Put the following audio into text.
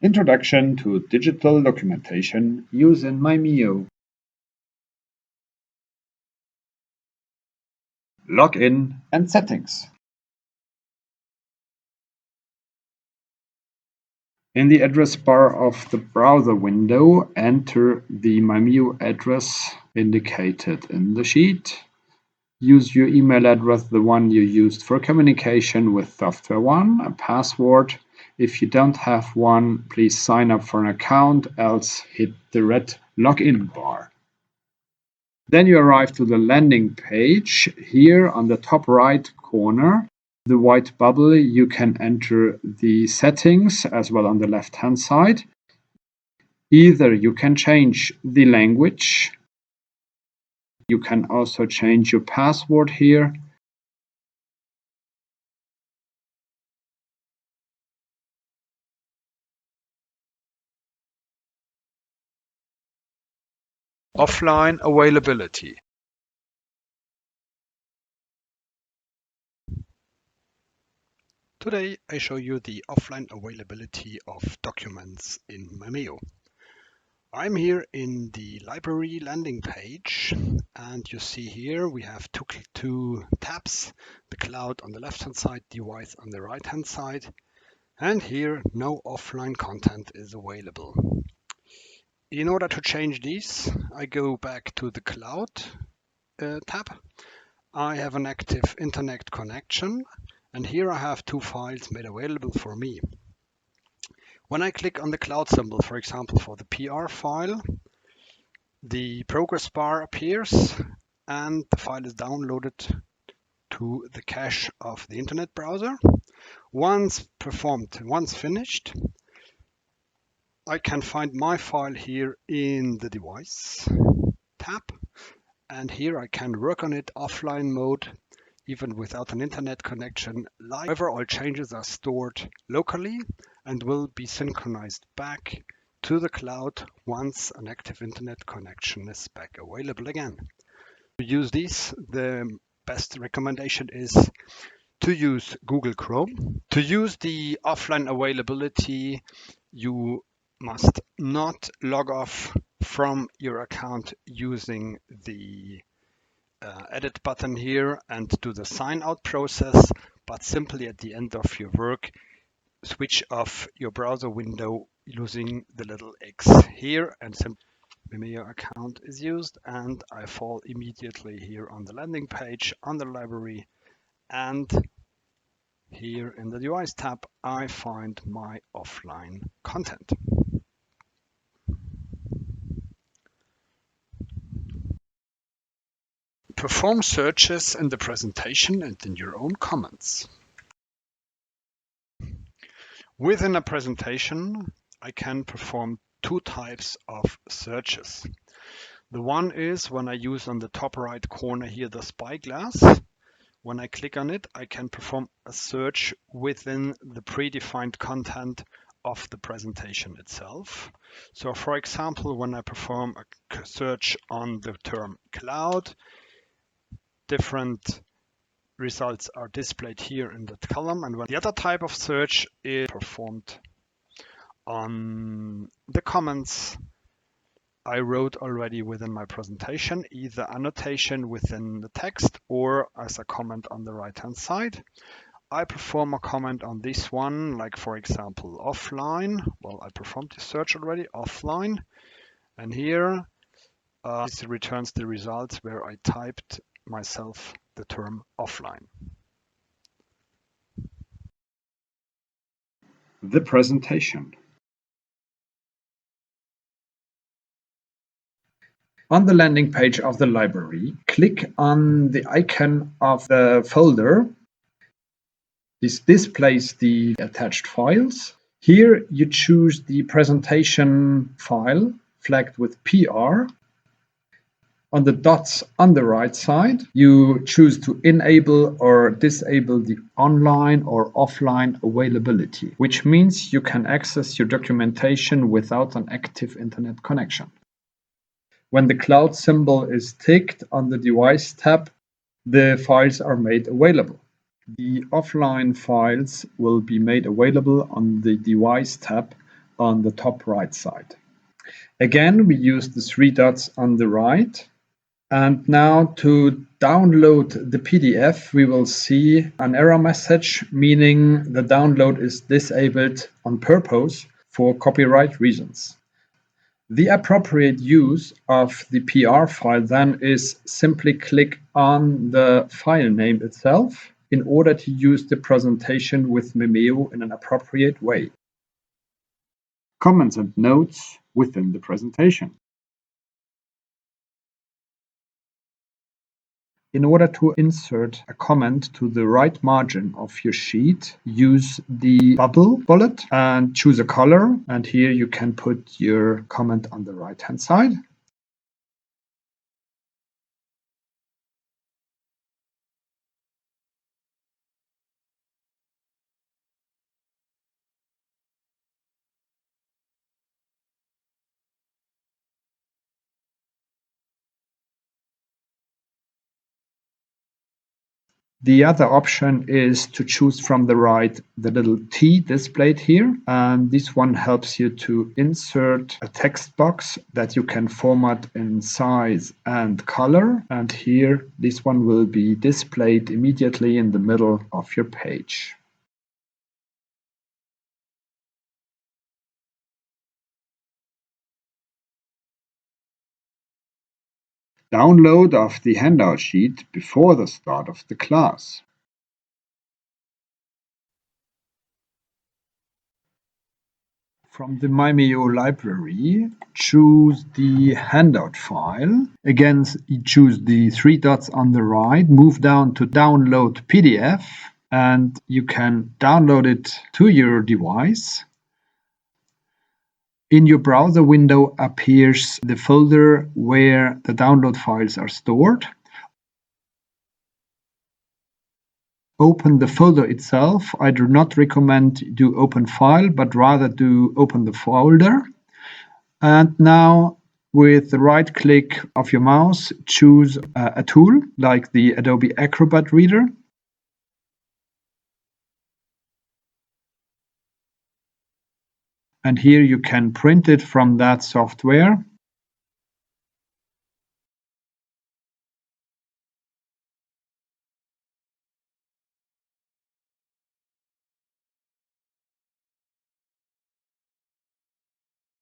Introduction to Digital Documentation using Mimeo. Login and Settings. In the address bar of the browser window, enter the Mimeo address indicated in the sheet. Use your email address, the one you used for communication with SoftwareOne, a password. If you don't have one, please sign up for an account, else hit the red login bar. Then you arrive to the landing page. Here on the top right corner, the white bubble, you can enter the settings as well on the left hand side. Either you can change the language. You can also change your password here. Offline availability. Today I show you the offline availability of documents in Mimeo. I'm here in the library landing page, and you see here we have two tabs, the cloud on the left hand side, device on the right hand side, and here no offline content is available. In order to change these, I go back to the cloud tab. I have an active internet connection, and here I have two files made available for me. When I click on the cloud symbol, for example, for the PR file, the progress bar appears and the file is downloaded to the cache of the internet browser. Once finished, I can find my file here in the device tab, and here I can work on it offline mode, even without an internet connection. However, all changes are stored locally and will be synchronized back to the cloud once an active internet connection is back available again. To use these, the best recommendation is to use Google Chrome. To use the offline availability, you must not log off from your account using the edit button here and do the sign out process, but simply at the end of your work, switch off your browser window using the little X here, and simply Mimeo account is used, and I fall immediately here on the landing page on the library, and here in the device tab I find my offline content. Perform searches in the presentation and in your own comments. Within a presentation, I can perform two types of searches. The one is when I use on the top right corner here the spyglass. When I click on it, I can perform a search within the predefined content of the presentation itself. So for example, when I perform a search on the term cloud, different results are displayed here in that column, and when the other type of search is performed on the comments I wrote already within my presentation, either annotation within the text or as a comment on the right hand side. I perform a comment on this one, like for example offline. Well, I performed the search already, offline, and here this returns the results where I typed myself the term offline. The presentation. On the landing page of the library, click on the icon of the folder. This displays the attached files. Here you choose the presentation file flagged with PR. On the dots on the right side, you choose to enable or disable the online or offline availability, which means you can access your documentation without an active internet connection. When the cloud symbol is ticked on the device tab, the files are made available. The offline files will be made available on the device tab on the top right side. Again, we use the three dots on the right. And now to download the PDF, we will see an error message, meaning the download is disabled on purpose for copyright reasons. The appropriate use of the PR file then is simply click on the file name itself in order to use the presentation with Mimeo in an appropriate way. Comments and notes within the presentation. In order to insert a comment to the right margin of your sheet, use the bubble bullet and choose a color. And here you can put your comment on the right-hand side. The other option is to choose from the right the little T displayed here, and this one helps you to insert a text box that you can format in size and color, and here this one will be displayed immediately in the middle of your page. Download of the handout sheet before the start of the class. From the Mimeo library, choose the handout file. Again, choose the three dots on the right, move down to download PDF, and you can download it to your device. In your browser window appears the folder where the download files are stored. Open the folder itself. I do not recommend do open file, but rather do open the folder. And now with the right click of your mouse, choose a tool like the Adobe Acrobat Reader. And here you can print it from that software.